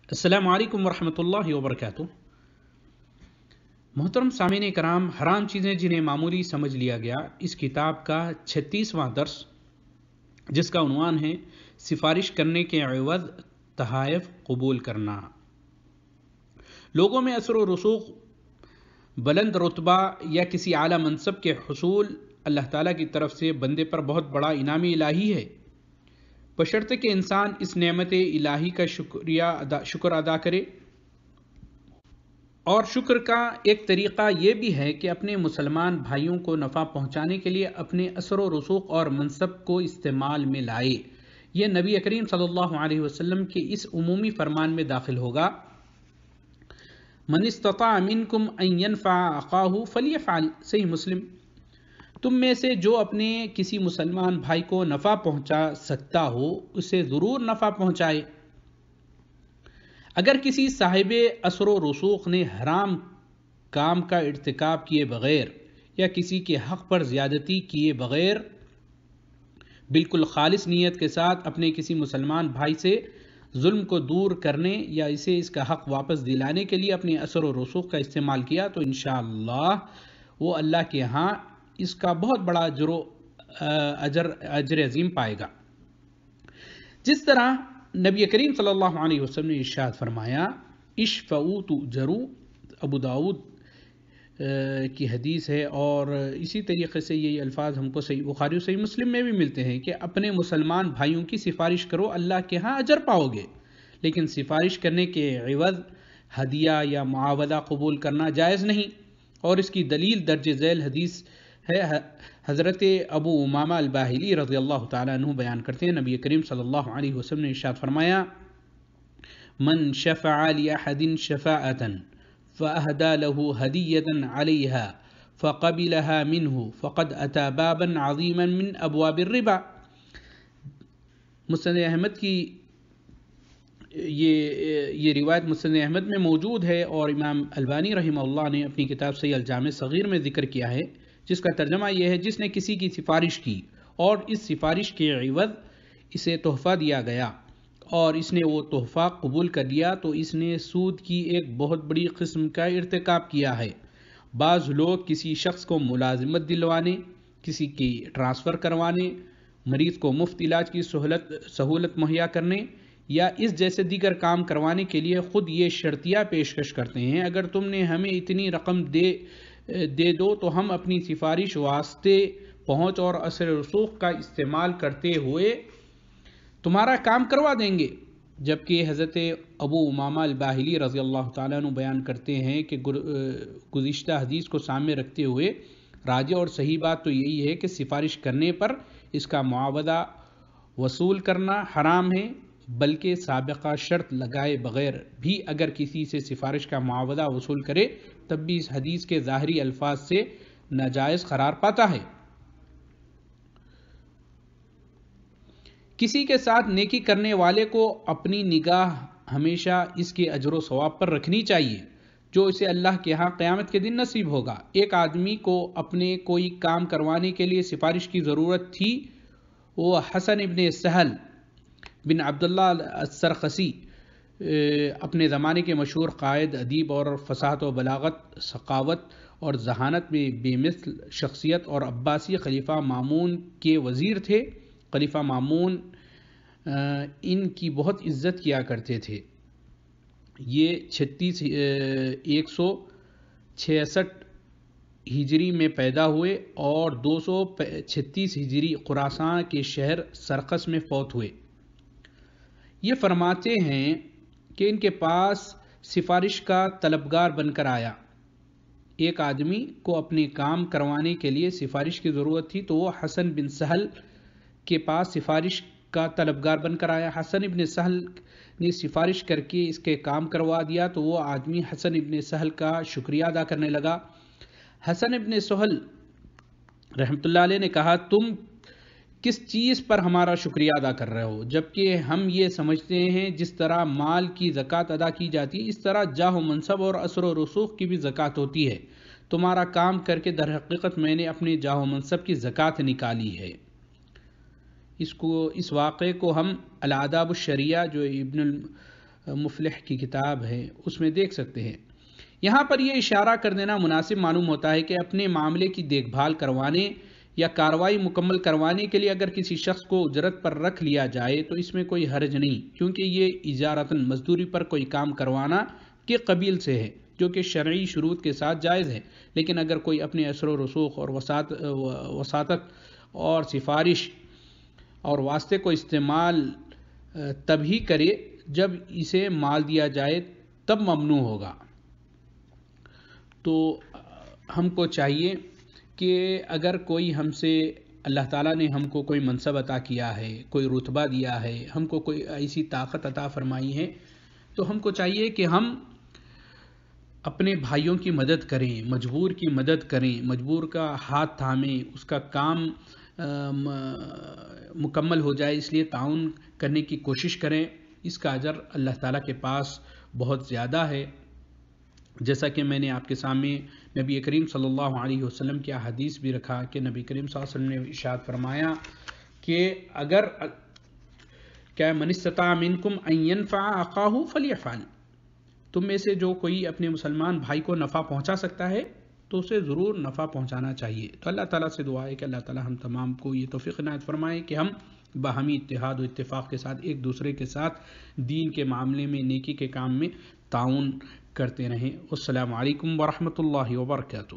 السلام علیکم ورحمۃ اللہ وبرکاتہ۔ محترم سامعین کرام، حرام چیزیں جنہیں معمولی سمجھ لیا گیا، اس کتاب کا 36واں درس، جس کا عنوان ہے سفارش کرنے کے عوض تحائف قبول کرنا۔ لوگوں میں اثر و رسوخ، بلند رتبہ یا کسی اعلیٰ منصب کے حصول اللہ تعالیٰ کی طرف سے بندے پر بہت بڑا انعام الہی ہے، بشرطے کہ انسان اس نعمت الہی کا شکر ادا کرے۔ اور شکر کا ایک طریقہ یہ بھی ہے کہ اپنے مسلمان بھائیوں کو نفع پہنچانے کے لیے اپنے اثر و رسوخ اور منصب کو استعمال میں لائے۔ یہ نبی کریم صلی اللہ علیہ وسلم کے اس عمومی فرمان میں داخل ہوگا، من استطاع منکم ان ينفع اخاہ فلیفعل، صحیح مسلم۔ تم میں سے جو اپنے کسی مسلمان بھائی کو نفع پہنچا سکتا ہو اسے ضرور نفع پہنچائے۔ اگر کسی صاحب اثر و رسوخ نے حرام کام کا ارتکاب کیے بغیر یا کسی کے حق پر زیادتی کیے بغیر بالکل خالص نیت کے ساتھ اپنے کسی مسلمان بھائی سے ظلم کو دور کرنے یا اسے اس کا حق واپس دلانے کے لیے اپنے اثر و رسوخ کا استعمال کیا تو انشاءاللہ وہ اللہ کے ہاں اس کا بہت بڑا اجر عظیم پائے گا۔ جس طرح نبی کریم صلی اللہ علیہ وسلم نے ارشاد فرمایا، اشفعوا تؤجروا، ابو داؤد کی حدیث ہے، اور اسی طریقے سے یہ الفاظ ہم کو صحیح بخاری و صحیح مسلم میں بھی ملتے ہیں کہ اپنے مسلمان بھائیوں کی سفارش کرو، اللہ کے ہاں اجر پاؤ گے، لیکن سفارش کرنے کے عوض ہدیہ یا معاوضہ قبول کرنا جائز نہیں۔ اور اس کی دلیل درج ذیل حدیث ہے، حضرت ابو امامہ الباہلی رضی اللہ تعالیٰ عنہ بیان کرتے ہیں، نبی کریم صلی اللہ علیہ وسلم نے ارشاد فرمایا، من شفع لأحد شفاعة فأهدى له هدية عليها فقبلها منه فقد أتى بابا عظيما من أبواب الربا۔ مسند احمد کی یہ روایت مسند احمد میں موجود ہے، اور امام البانی رحمہ اللہ نے اپنی کتاب صحیح الجامع صغیر میں ذکر کیا ہے، جس کا ترجمہ یہ ہے، جس نے کسی کی سفارش کی اور اس سفارش کے عوض اسے تحفہ دیا گیا اور اس نے وہ تحفہ قبول کر لیا تو اس نے سود کی ایک بہت بڑی قسم کا ارتکاب کیا ہے۔ بعض لوگ کسی شخص کو ملازمت دلوانے، کسی کی ٹرانسفر کروانے، مریض کو مفت علاج کی سہولت مہیا کرنے یا اس جیسے دیگر کام کروانے کے لیے خود یہ شرطیہ پیشکش کرتے ہیں، اگر تم نے ہمیں اتنی رقم دے دو تو ہم اپنی سفارش واسطے پہنچ اور اثر رسوخ کا استعمال کرتے ہوئے تمہارا کام کروا دیں گے۔ جبکہ حضرت ابو امامہ الباہلی رضی اللہ تعالیٰ عنہ بیان کرتے ہیں کہ گزشتہ حدیث کو سامنے رکھتے ہوئے راجح اور صحیح بات تو یہی ہے کہ سفارش کرنے پر اس کا معاوضہ وصول کرنا حرام ہے، بلکہ سابقہ شرط لگائے بغیر بھی اگر کسی سے سفارش کا معاوضہ وصول کرے تب بھی اس حدیث کے ظاہری الفاظ سے ناجائز قرار پاتا ہے۔ کسی کے ساتھ نیکی کرنے والے کو اپنی نگاہ ہمیشہ اس کے اجر و ثواب پر رکھنی چاہیے جو اسے اللہ کے ہاں قیامت کے دن نصیب ہوگا۔ ایک آدمی کو اپنے کوئی کام کروانے کے لیے سفارش کی ضرورت تھی، وہ حسن ابن سہل بن عبداللہ السرخسی، اپنے زمانے کے مشہور قائد، ادیب اور فصاحت و بلاغت، ثقافت اور ذہانت میں بے مثل شخصیت اور عباسی خلیفہ مامون کے وزیر تھے۔ خلیفہ مامون ان کی بہت عزت کیا کرتے تھے۔ یہ 166 ہجری میں پیدا ہوئے اور 236 ہجری خراسان کے شہر سرخس میں فوت ہوئے۔ یہ فرماتے ہیں کہ ان کے پاس سفارش کا طلبگار بن کر آیا۔ ایک آدمی کو اپنے کام کروانے کے لیے سفارش کی ضرورت تھی تو وہ حسن بن سہل کے پاس سفارش کا طلبگار بن کر آیا۔ حسن ابن سہل نے سفارش کر کے اس کے کام کروا دیا تو وہ آدمی حسن ابن سہل کا شکریہ ادا کرنے لگا۔ حسن ابن سہل رحمۃ اللہ علیہ نے کہا، تم کس چیز پر ہمارا شکریہ ادا کر رہے ہو؟ جبکہ ہم یہ سمجھتے ہیں جس طرح مال کی زکوٰۃ ادا کی جاتی ہے اس طرح جاہ و منصب اور اثر و رسوخ کی بھی زکوٰۃ ہوتی ہے۔ تمہارا کام کر کے در حقیقت میں نے اپنے جاہ و منصب کی زکوٰۃ نکالی ہے۔ اس واقعے کو ہم الآداب الشریعہ جو ابن مفلح کی کتاب ہے اس میں دیکھ سکتے ہیں۔ یہاں پر یہ اشارہ کر دینا مناسب معلوم ہوتا ہے کہ اپنے معاملے کی دیکھ بھال کروانے یا کارروائی مکمل کروانے کے لیے اگر کسی شخص کو اجرت پر رکھ لیا جائے تو اس میں کوئی حرج نہیں، کیونکہ یہ اجارتاً مزدوری پر کوئی کام کروانا کے قبیل سے ہے جو کہ شرعی شروط کے ساتھ جائز ہے۔ لیکن اگر کوئی اپنے اثر و رسوخ اور وساطت اور سفارش اور واسطے کو استعمال تبھی کرے جب اسے مال دیا جائے تب ممنوع ہوگا۔ تو ہم کو چاہیے کہ اگر کوئی ہم سے، اللہ تعالیٰ نے ہم کو کوئی منصب عطا کیا ہے، کوئی رتبہ دیا ہے، ہم کو کوئی ایسی طاقت عطا فرمائی ہے، تو ہم کو چاہیے کہ ہم اپنے بھائیوں کی مدد کریں، مجبور کی مدد کریں، مجبور کا ہاتھ تھامیں، اس کا کام مکمل ہو جائے اس لیے تعاون کرنے کی کوشش کریں۔ اس کا اجر اللہ تعالیٰ کے پاس بہت زیادہ ہے، جیسا کہ میں نے آپ کے سامنے نبی کریم صلی اللہ علیہ وسلم کی حدیث بھی رکھا کہ نبی کریم صلی اللہ علیہ وسلم نے ارشاد فرمایا کہ اگر کیا من استطاع منکم ان ينفع اخاہ فلیفعل، تم میں سے جو کوئی اپنے مسلمان بھائی کو نفع پہنچا سکتا ہے تو اسے ضرور نفع پہنچانا چاہیے۔ تو اللہ تعالیٰ سے دعا ہے کہ اللہ تعالیٰ ہم تمام کو یہ توفیق عنایت فرمائے کہ ہم باہمی اتحاد و اتفاق کے ساتھ ایک دوسرے کے ساتھ دین کے معاملے میں، نیکی کے کام میں تعاون کرتے رہیں۔ السلام علیکم ورحمۃ اللہ وبرکاتہ۔